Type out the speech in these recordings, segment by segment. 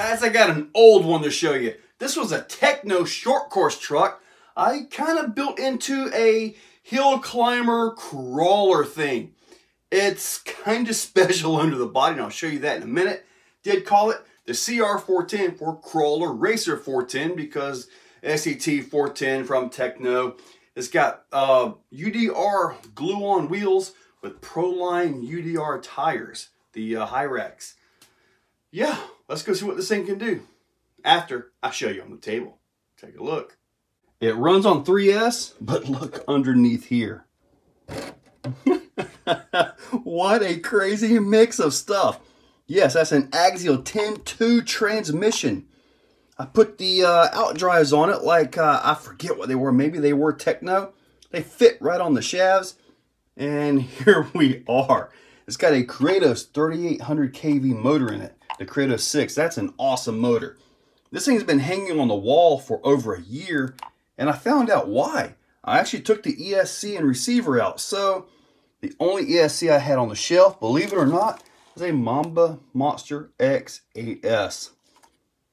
Guys, I got an old one to show you. This was a Tekno short course truck I kind of built into a hill climber crawler thing. It's kind of special under the body, and I'll show you that in a minute. Did call it the CR410 for Crawler Racer 410 because SCT 410 from Tekno. It's got UDR glue-on wheels with Proline UDR tires, the Hyrax. Yeah, let's go see what this thing can do after I show you on the table. Take a look. It runs on 3S, but look underneath here. What a crazy mix of stuff. Yes, that's an axial 10-2 transmission. I put the out drives on it like, I forget what they were. Maybe they were Tekno. They fit right on the shafts. And here we are. It's got a Kratos 3800 kV motor in it. The Kratos 6. That's an awesome motor. This thing's been hanging on the wall for over a year. And I found out why. I actually took the ESC and receiver out. So the only ESC I had on the shelf, believe it or not, is a Mamba Monster X8S.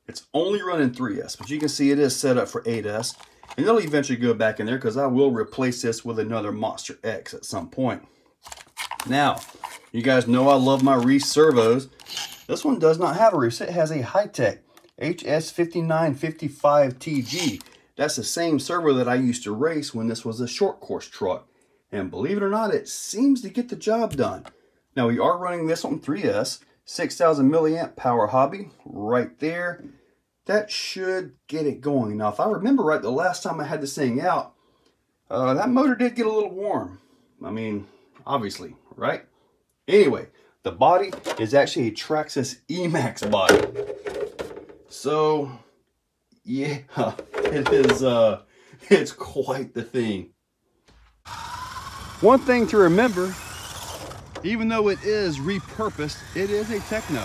It's only running 3S, but you can see it is set up for 8S. And it'll eventually go back in there because I will replace this with another Monster X at some point. Now, you guys know I love my Reefs servos. This one does not have a Reefs. It has a Hitec HS5955TG. That's the same servo that I used to race when this was a short course truck. And believe it or not, it seems to get the job done. Now we are running this on 3S, 6,000 milliamp power hobby right there. That should get it going. Now if I remember right, the last time I had this thing out, that motor did get a little warm. I mean, obviously, right? Anyway, the body is actually a Traxxas Emax body. So, yeah, it is, it's quite the thing. One thing to remember, even though it is repurposed, it is a Tekno.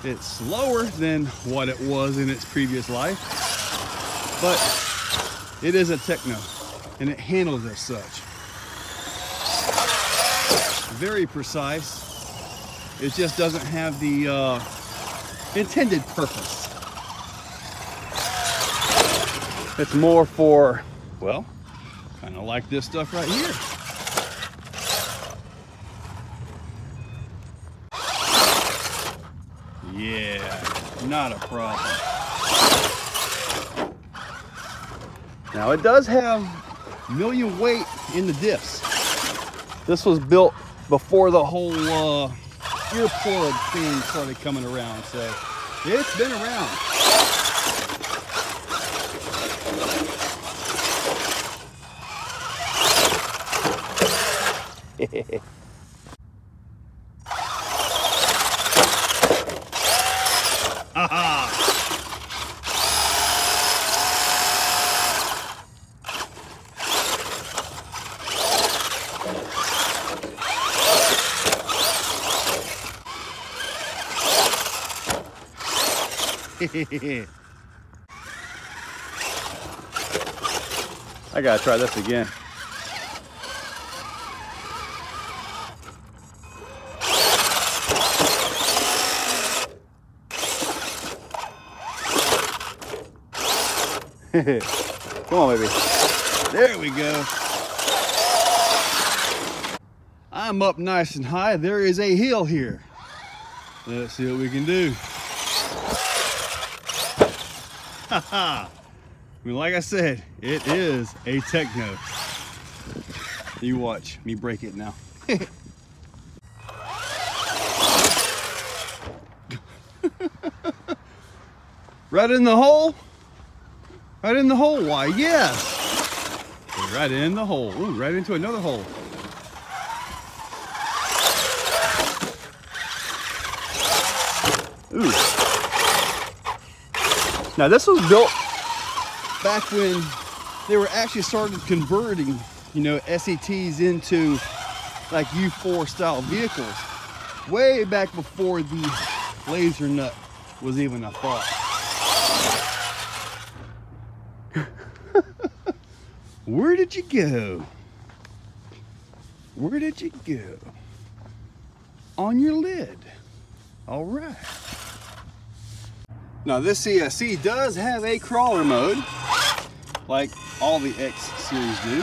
It's slower than what it was in its previous life, but it is a Tekno, and it handles as such. Very precise. It just doesn't have the intended purpose. It's more for, well, kind of like this stuff right here. Yeah, not a problem. Now it does have million weight in the diffs. This was built before the whole earplug thing started coming around, so it's been around. Aha! I gotta try this again. Come on, baby. There we go. I'm up nice and high. There is a hill here. Let's see what we can do. I mean, like I said, it is a Tekno. You watch me break it now. Right in the hole? Right in the hole, why, yes. Right in the hole. Ooh, right into another hole. Ooh. Now this was built back when they were actually started converting, you know, SCTs into like U4 style vehicles. Way back before the laser nut was even a thought. Where did you go? Where did you go? On your lid. All right. Now this CSC does have a crawler mode, like all the X series do.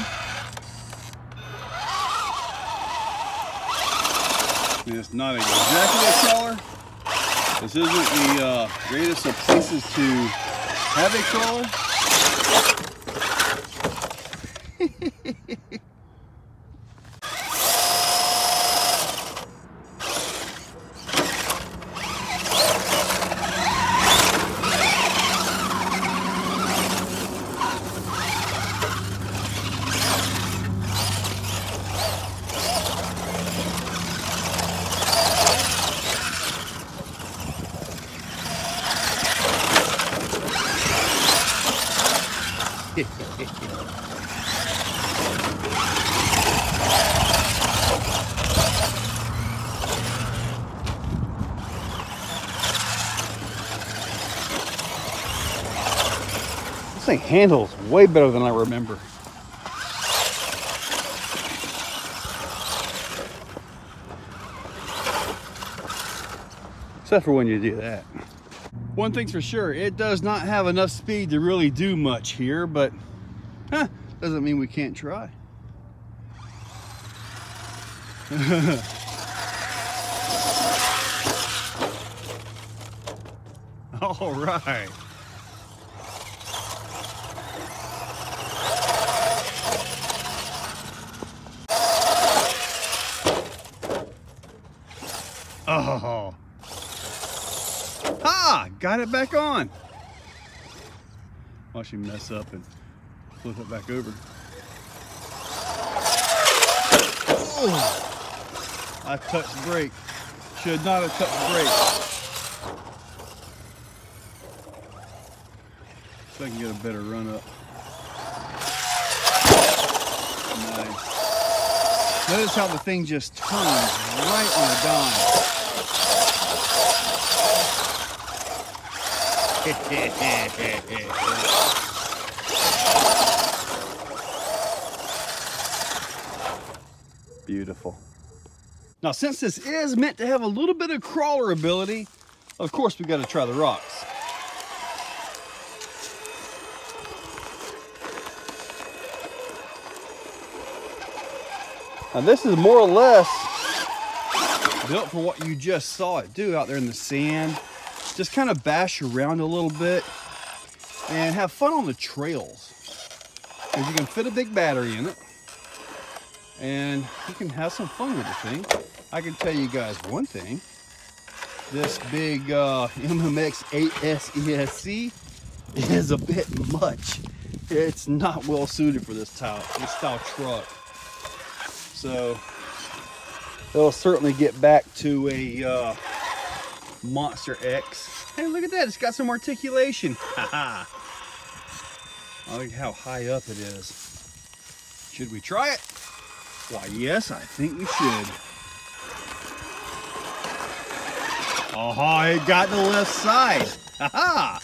It's not exactly a crawler. This isn't the greatest of places to have a crawler. This thing handles way better than I remember. Except for when you do that. One thing's for sure, it does not have enough speed to really do much here, but doesn't mean we can't try. All right. Oh. Ah, got it back on. Watch you mess up and flip it back over. Oh, I touched the brake. Should not have touched the brake. So I can get a better run up. Nice. Notice how the thing just turns right on a dime. Beautiful. Now, since this is meant to have a little bit of crawler ability, of course we got to try the rocks. Now this is more or less built for what you just saw it do out there in the sand. Just kind of bash around a little bit and have fun on the trails. Because you can fit a big battery in it and you can have some fun with the thing. I can tell you guys one thing. This big MMX 8S is a bit much. It's not well suited for this style truck. So it'll certainly get back to a Monster X. Hey, look at that, it's got some articulation. Haha. Look how high up it is. Should we try it? Why, yes, I think we should. Oh, it got the left side. Haha.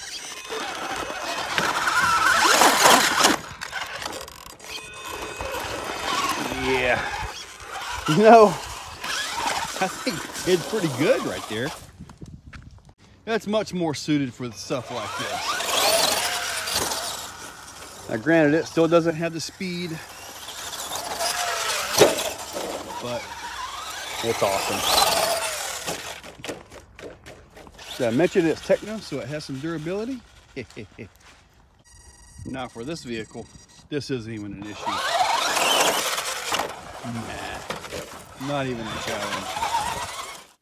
Yeah. You know, I think it's pretty good right there. That's much more suited for stuff like this. Now granted, it still doesn't have the speed, but it's awesome. Did I mention it's Tekno, so it has some durability? Now for this vehicle, this isn't even an issue. Nah, not even a challenge.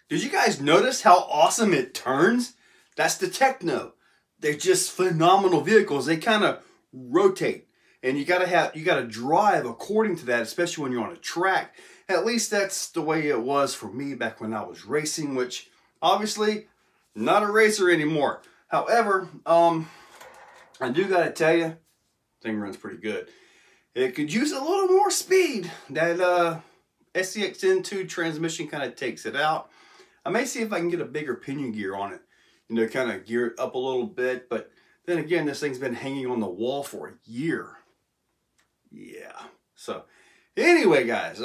Did you guys notice how awesome it turns? That's the Tekno. They're just phenomenal vehicles. They kind of rotate, and you gotta drive according to that, especially when you're on a track. At least that's the way it was for me back when I was racing, which obviously not a racer anymore. However, I do gotta tell you, thing runs pretty good. It could use a little more speed. That SCXN2 transmission kind of takes it out. I may see if I can get a bigger pinion gear on it, you know, kind of gear it up a little bit. But then again, this thing's been hanging on the wall for a year. Yeah. So anyway, guys,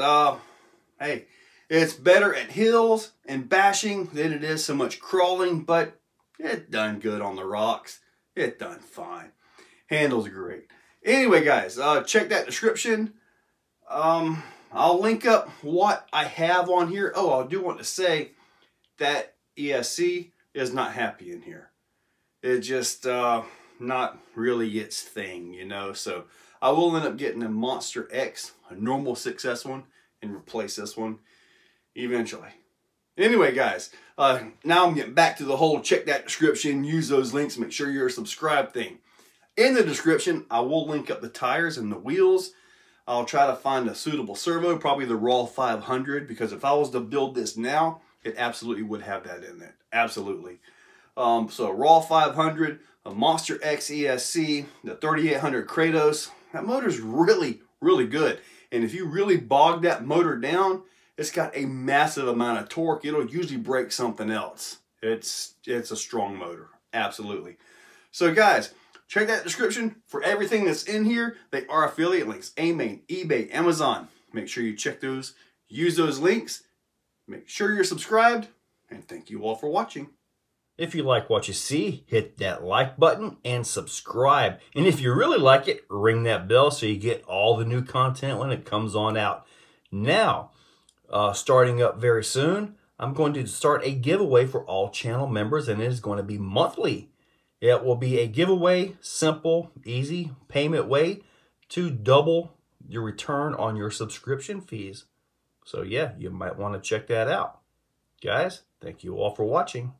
hey, it's better at hills and bashing than it is so much crawling, but It done good on the rocks. It done fine. Handles great. Anyway, guys, check that description. I'll link up what I have on here. Oh, I do want to say that ESC is not happy in here. It's just not really its thing, you know. So I will end up getting a Monster X, a normal 6S one, and replace this one eventually. Anyway, guys, now I'm getting back to the whole check that description, use those links, make sure you're subscribed thing. In the description, I will link up the tires and the wheels. I'll try to find a suitable servo, probably the RAW500, because if I was to build this now, it absolutely would have that in it. Absolutely. So RAW500, a Monster X ESC, the 3800 Kratos. That motor's really, really good. And if you really bog that motor down, it's got a massive amount of torque. It'll usually break something else. It's a strong motor. Absolutely. So guys, check that description for everything that's in here. They are affiliate links. AMain, eBay, Amazon. Make sure you check those. Use those links. Make sure you're subscribed. And thank you all for watching. If you like what you see, hit that like button and subscribe. And if you really like it, ring that bell so you get all the new content when it comes on out. Now, starting up very soon, I'm going to start a giveaway for all channel members, and it is going to be monthly. It will be a giveaway, simple, easy payment way to double your return on your subscription fees. So yeah, you might want to check that out. Guys, thank you all for watching.